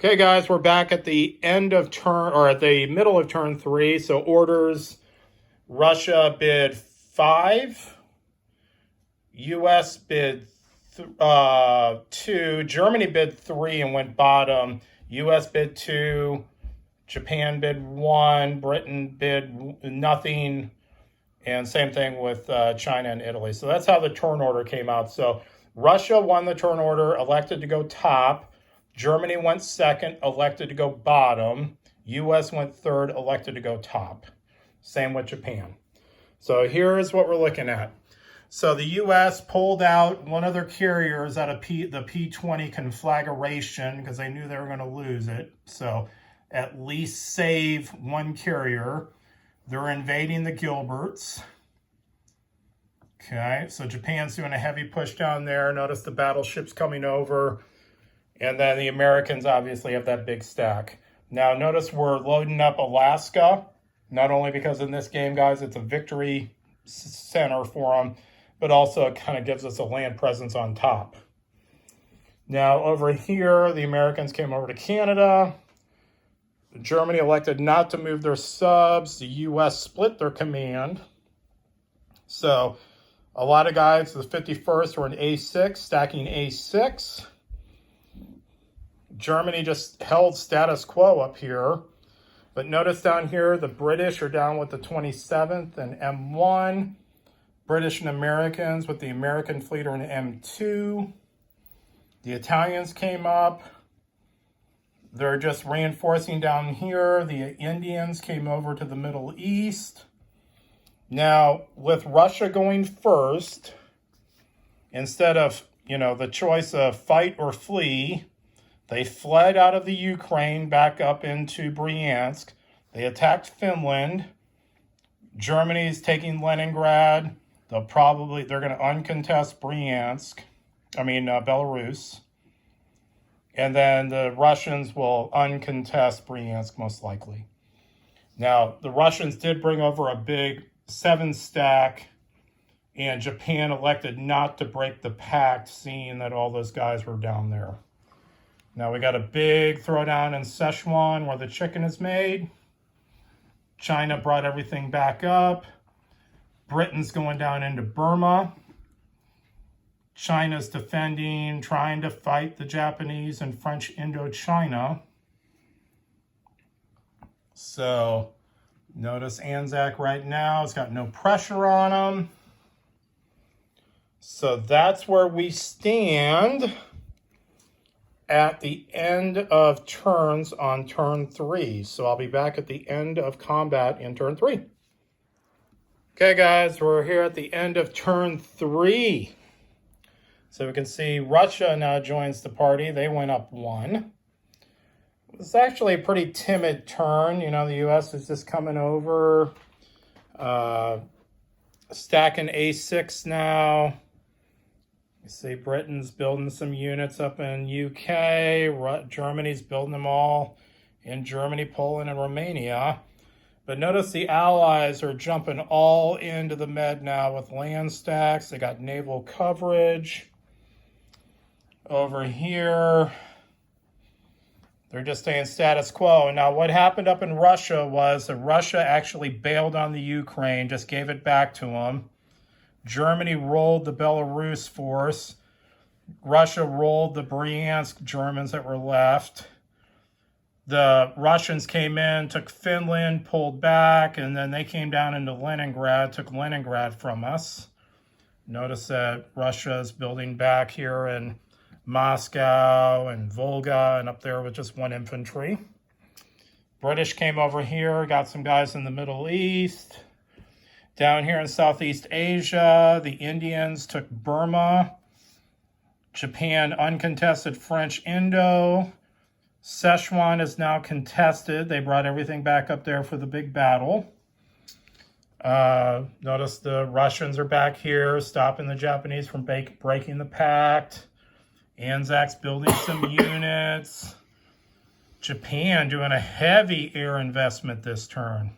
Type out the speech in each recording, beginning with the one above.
Okay, guys, we're back at the end of turn, or at the middle of turn 3. So orders, Russia bid 5, U.S. bid 2, Germany bid 3 and went bottom, U.S. bid 2, Japan bid 1, Britain bid nothing, and same thing with China and Italy. So that's how the turn order came out. So Russia won the turn order, elected to go top. Germany went second, elected to go bottom. U.S. went third, elected to go top. Same with Japan. So here's what we're looking at. So the U.S. pulled out one of their carriers out of the P-20 conflagration because they knew they were going to lose it. So at least save one carrier. They're invading the Gilberts. Okay, so Japan's doing a heavy push down there. Notice the battleships coming over. And then the Americans obviously have that big stack. Now notice we're loading up Alaska, not only because in this game, guys, it's a victory center for them, but also it kind of gives us a land presence on top. Now over here, the Americans came over to Canada. Germany elected not to move their subs. The U.S. split their command. So a lot of guys, the 51st were in A6, stacking A6. Germany just held status quo up here. But notice down here, the British are down with the 27th and M1. British and Americans with the American fleet are in M2. The Italians came up. They're just reinforcing down here. The Indians came over to the Middle East. Now, with Russia going first, instead of, the choice of fight or flee, they fled out of the Ukraine back up into Bryansk. They attacked Finland. Germany's taking Leningrad. They're going to uncontest Belarus. And then the Russians will uncontest Bryansk most likely. Now, the Russians did bring over a big 7-stack, and Japan elected not to break the pact, seeing that all those guys were down there. Now we got a big throwdown in Sichuan where the chicken is made. China brought everything back up. Britain's going down into Burma. China's defending, trying to fight the Japanese in French Indochina. So notice Anzac right now has got no pressure on them. So that's where we stand at the end of turns on turn 3. So I'll be back at the end of combat in turn 3. Okay, guys, we're here at the end of turn 3. So we can see Russia now joins the party. They went up 1. It's actually a pretty timid turn. The U.S. is just coming over, stacking A6 now. You see Britain's building some units up in UK. Germany's building them all in Germany, Poland, and Romania. But notice the Allies are jumping all into the Med now with land stacks. They got naval coverage. Over here, they're just staying status quo. Now, what happened up in Russia was that Russia actually bailed on the Ukraine, just gave it back to them. Germany rolled the Belarus force. Russia rolled the Bryansk Germans that were left. The Russians came in, took Finland, pulled back, and then they came down into Leningrad, took Leningrad from us. Notice that Russia is building back here in Moscow and Volga, and up there with just 1 infantry. British came over here, got some guys in the Middle East. Down here in Southeast Asia, the Indians took Burma. Japan uncontested French Indo. Sichuan is now contested. They brought everything back up there for the big battle. Notice the Russians are back here, stopping the Japanese from breaking the pact. Anzac's building some units. Japan doing a heavy air investment this turn.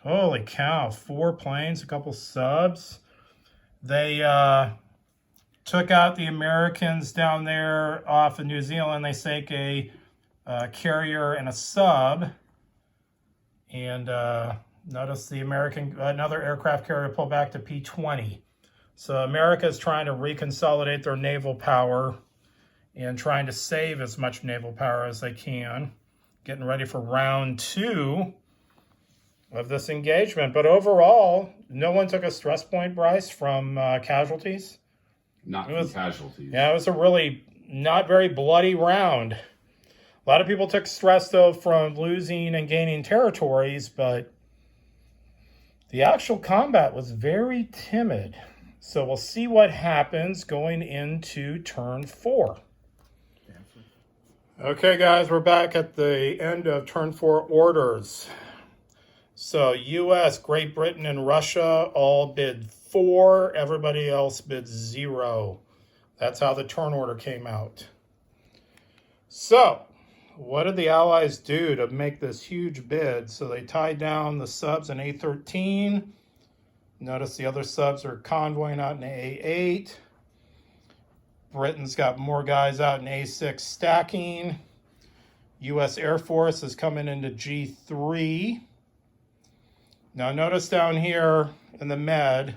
Holy cow, 4 planes, a couple subs. They took out the Americans down there off of New Zealand. They sank a carrier and a sub. And notice the another aircraft carrier pull back to P-20. So America is trying to reconsolidate their naval power and trying to save as much naval power as they can, getting ready for round 2 of this engagement. But overall, no one took a stress point, Bryce, from casualties. Not from casualties. Yeah, it was a really not very bloody round. A lot of people took stress, though, from losing and gaining territories, but the actual combat was very timid. So we'll see what happens going into turn 4. Okay, guys, we're back at the end of turn 4 orders. So U.S., Great Britain, and Russia all bid 4. Everybody else bid 0. That's how the turn order came out. So what did the Allies do to make this huge bid? So they tied down the subs in A13. Notice the other subs are convoying out in A8. Britain's got more guys out in A6 stacking. U.S. Air Force is coming into G3. Now notice down here in the Med,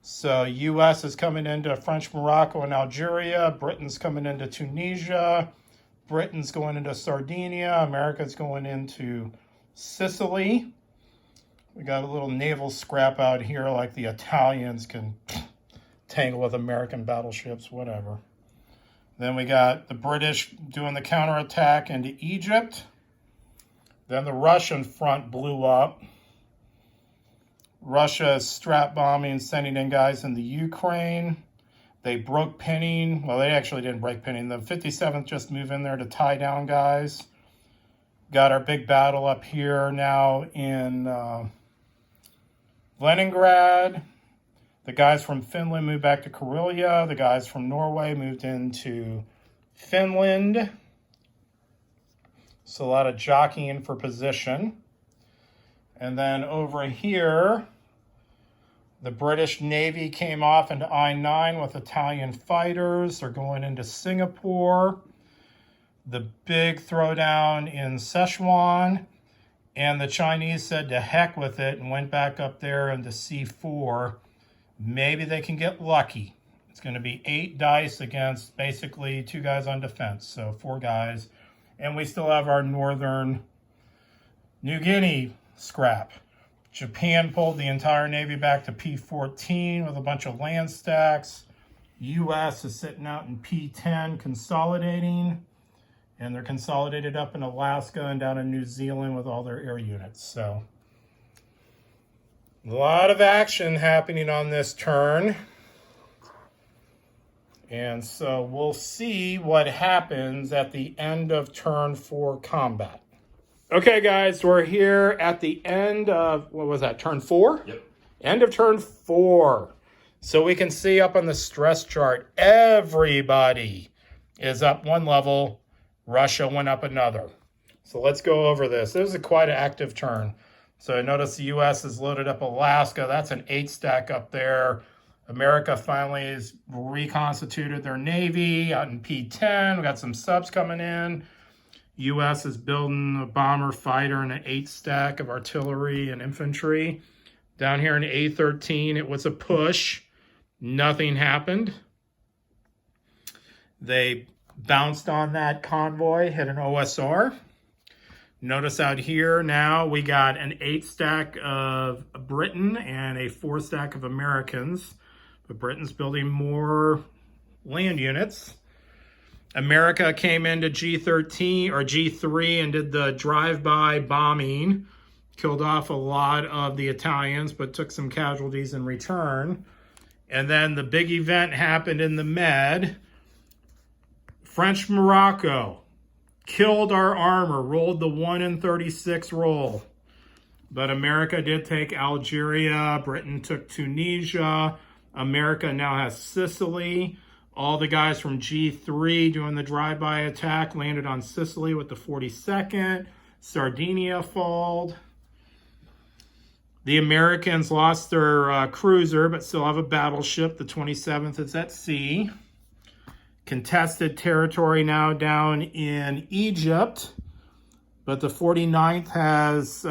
so U.S. is coming into French Morocco and Algeria. Britain's coming into Tunisia. Britain's going into Sardinia. America's going into Sicily. We got a little naval scrap out here like the Italians can tangle with American battleships, whatever. Then we got the British doing the counterattack into Egypt. Then the Russian front blew up. Russia is strap bombing, sending in guys in the Ukraine. They broke pinning. Well, they actually didn't break pinning. The 57th just moved in there to tie down guys. Got our big battle up here now in Leningrad. The guys from Finland moved back to Karelia. The guys from Norway moved into Finland. So a lot of jockeying for position. And then over here, the British Navy came off into I-9 with Italian fighters. They're going into Singapore. The big throwdown in Sichuan. And the Chinese said to heck with it and went back up there into C4. Maybe they can get lucky. It's going to be 8 dice against basically 2 guys on defense. So 4 guys. And we still have our northern New Guinea scrap. Japan pulled the entire Navy back to P14 with a bunch of land stacks. U.S. is sitting out in P10 consolidating. And they're consolidated up in Alaska and down in New Zealand with all their air units. So a lot of action happening on this turn. And so we'll see what happens at the end of turn 4 combat. Okay, guys, we're here at the end of, what was that, turn 4? Yep. End of turn 4. So we can see up on the stress chart, everybody is up 1 level. Russia went up another. So let's go over this. This is quite an active turn. So notice the U.S. has loaded up Alaska. That's an 8 stack up there. America finally has reconstituted their Navy out in P10. We got some subs coming in. U.S. is building a bomber fighter and an 8 stack of artillery and infantry. Down here in A13, it was a push. Nothing happened. They bounced on that convoy, hit an OSR. Notice out here now we got an 8 stack of Britain and a 4 stack of Americans. But Britain's building more land units. America came into G13 or G3 and did the drive-by bombing. Killed off a lot of the Italians, but took some casualties in return. And then the big event happened in the Med. French Morocco killed our armor, rolled the 1 in 36 roll. But America did take Algeria. Britain took Tunisia. America now has Sicily. All the guys from G3 doing the drive-by attack landed on Sicily with the 42nd. Sardinia falled. The Americans lost their cruiser, but still have a battleship. The 27th is at sea. contested territory now down in Egypt. But the 49th has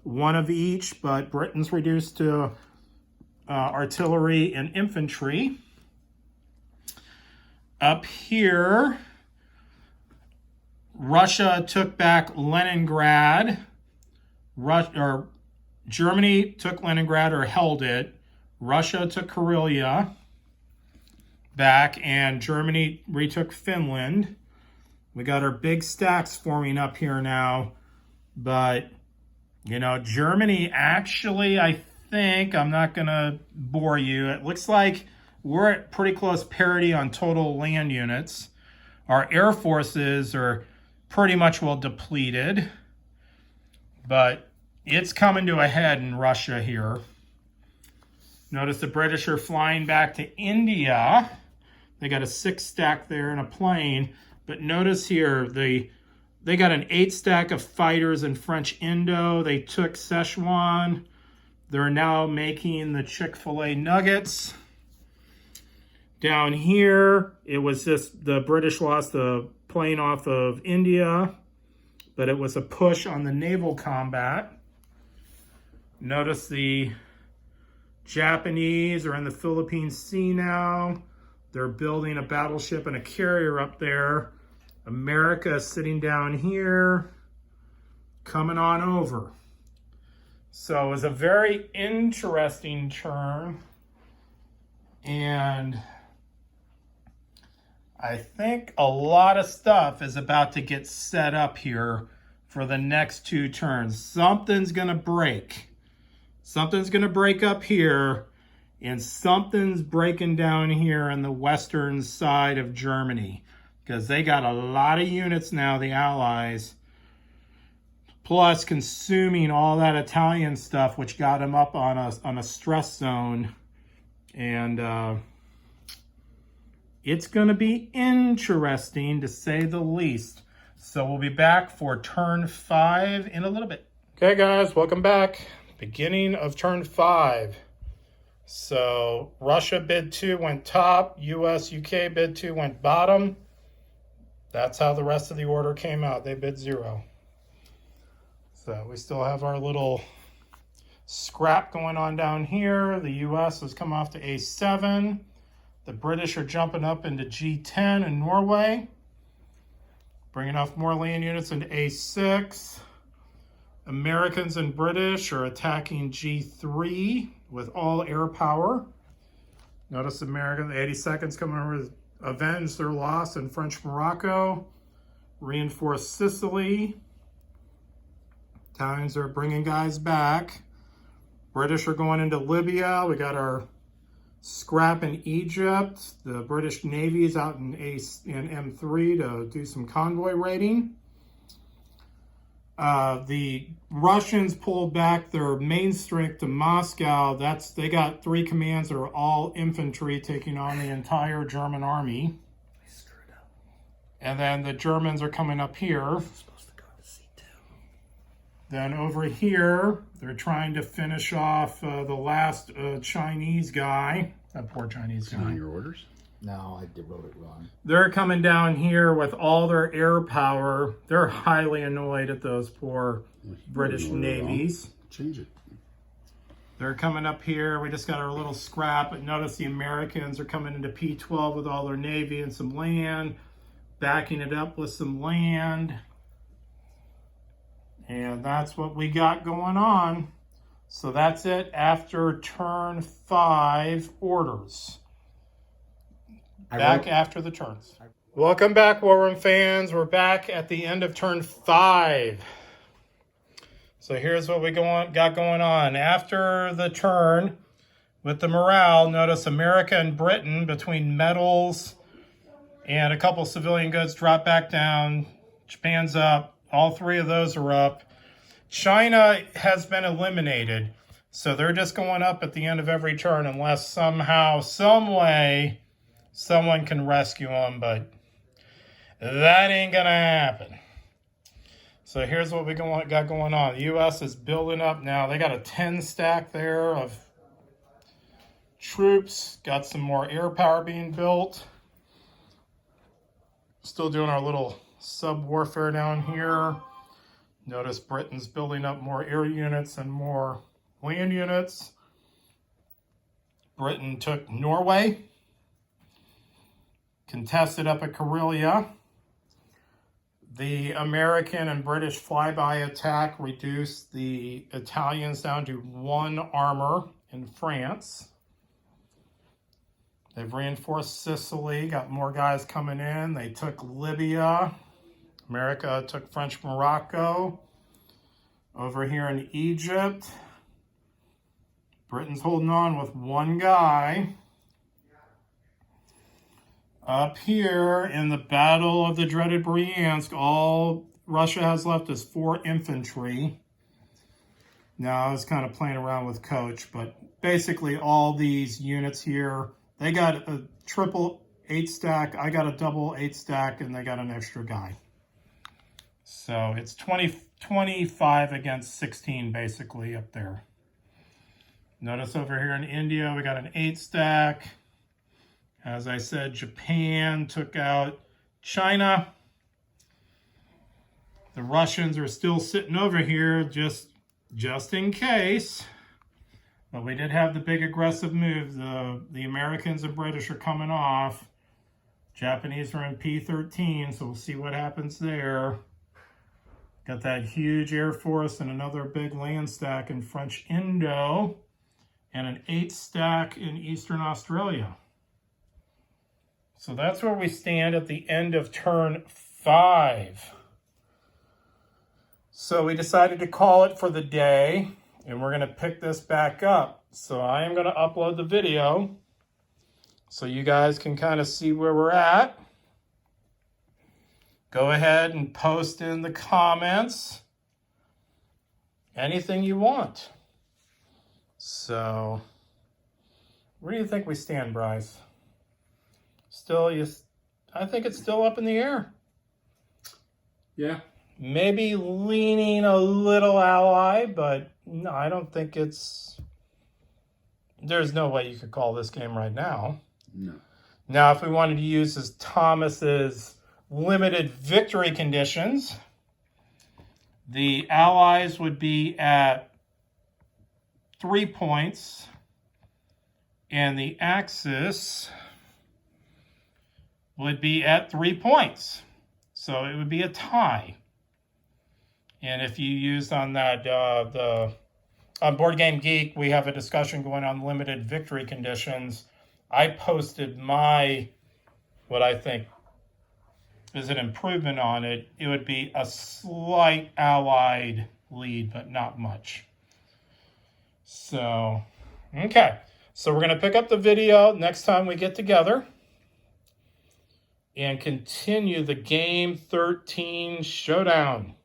one of each, but Britain's reduced to artillery and infantry. Up here, Russia took back Leningrad. Germany took Leningrad or held it. Russia took Karelia back, and Germany retook Finland. We got our big stacks forming up here now. But, you know, Germany actually, I think, I'm not going to bore you. It looks like we're at pretty close parity on total land units. Our air forces are pretty much well depleted. But it's coming to a head in Russia here. Notice the British are flying back to India. They got a 6 stack there and a plane. But notice here, they got an 8 stack of fighters in French Indo. They took Szechuan. They're now making the Chick-fil-A nuggets. Down here, it was just the British lost the plane off of India, but it was a push on the naval combat. Notice the Japanese are in the Philippine Sea now. They're building a battleship and a carrier up there. America is sitting down here, coming on over. So it was a very interesting turn. And I think a lot of stuff is about to get set up here for the next 2 turns. Something's going to break. Something's going to break up here. And something's breaking down here on the western side of Germany. Because they got a lot of units now, the Allies. Plus consuming all that Italian stuff, which got them up on a stress zone. And it's going to be interesting, to say the least. So we'll be back for turn 5 in a little bit. Okay, guys, welcome back. Beginning of turn 5. So Russia bid 2 went top. US, UK bid 2 went bottom. That's how the rest of the order came out. They bid 0. So we still have our little scrap going on down here. The US has come off to A7. The British are jumping up into G10 in Norway, bringing off more land units into A6. Americans and British are attacking G3 with all air power. Notice America, the 82nd's coming over to avenge their loss in French Morocco, reinforce Sicily. Italians are bringing guys back. British are going into Libya. We got our scrap in Egypt. The British Navy is out in M3 to do some convoy raiding. The Russians pulled back their main strength to Moscow. They got 3 commands that are all infantry taking on the entire German army. And then the Germans are coming up here. Then over here, they're trying to finish off the last Chinese guy. That poor Chinese guy. On your orders? No, I wrote it wrong. They're coming down here with all their air power. They're highly annoyed at those poor British navies. Change it. They're coming up here. We just got our little scrap. But notice the Americans are coming into P12 with all their navy and some land. Backing it up with some land. And that's what we got going on. So that's it after turn 5 orders. Back after the turns. Welcome back, War Room fans. We're back at the end of turn 5. So here's what we got going on. After the turn, with the morale, notice America and Britain, between metals and a couple civilian goods, drop back down. Japan's up. All 3 of those are up. China has been eliminated. So they're just going up at the end of every turn unless somehow, some way, someone can rescue them, but that ain't gonna happen. So here's what we got going on. The U.S. is building up now. They got a 10 stack there of troops. Got some more air power being built. still doing our little sub-warfare down here. Notice Britain's building up more air units and more land units. Britain took Norway, contested up at Karelia. The American and British flyby attack reduced the Italians down to 1 armor in France. They've reinforced Sicily, got more guys coming in. They took Libya. America took French Morocco. Over here in Egypt, Britain's holding on with 1 guy. Up here in the Battle of the dreaded Bryansk, all Russia has left is 4 infantry. Now, I was kind of playing around with Coach, but basically all these units here, they got a triple 8-stack, I got a double 8-stack, and they got an extra guy. So it's 25 against 16, basically, up there. Notice over here in India, we got an 8-stack. As I said, Japan took out China. The Russians are still sitting over here just in case. But we did have the big aggressive move. The Americans and British are coming off. Japanese are in P-13, so we'll see what happens there. Got that huge Air Force and another big land stack in French Indo. And an 8-stack in Eastern Australia. So that's where we stand at the end of turn 5. So we decided to call it for the day, and we're going to pick this back up. So I am going to upload the video so you guys can kind of see where we're at. Go ahead and post in the comments anything you want. So where do you think we stand, Bryce? I think it's still up in the air. Yeah. Maybe leaning a little ally, but no, I don't think there's no way you could call this game right now. No. Now, if we wanted to use Thomas's limited victory conditions, the allies would be at 3 points, and the Axis would be at 3 points. So it would be a tie. And if you used on that, on Board Game Geek, we have a discussion going on limited victory conditions. I posted what I think is an improvement on it. It would be a slight allied lead, but not much. So, okay. So we're going to pick up the video next time we get together and continue the Game 13 showdown.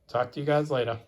Talk to you guys later.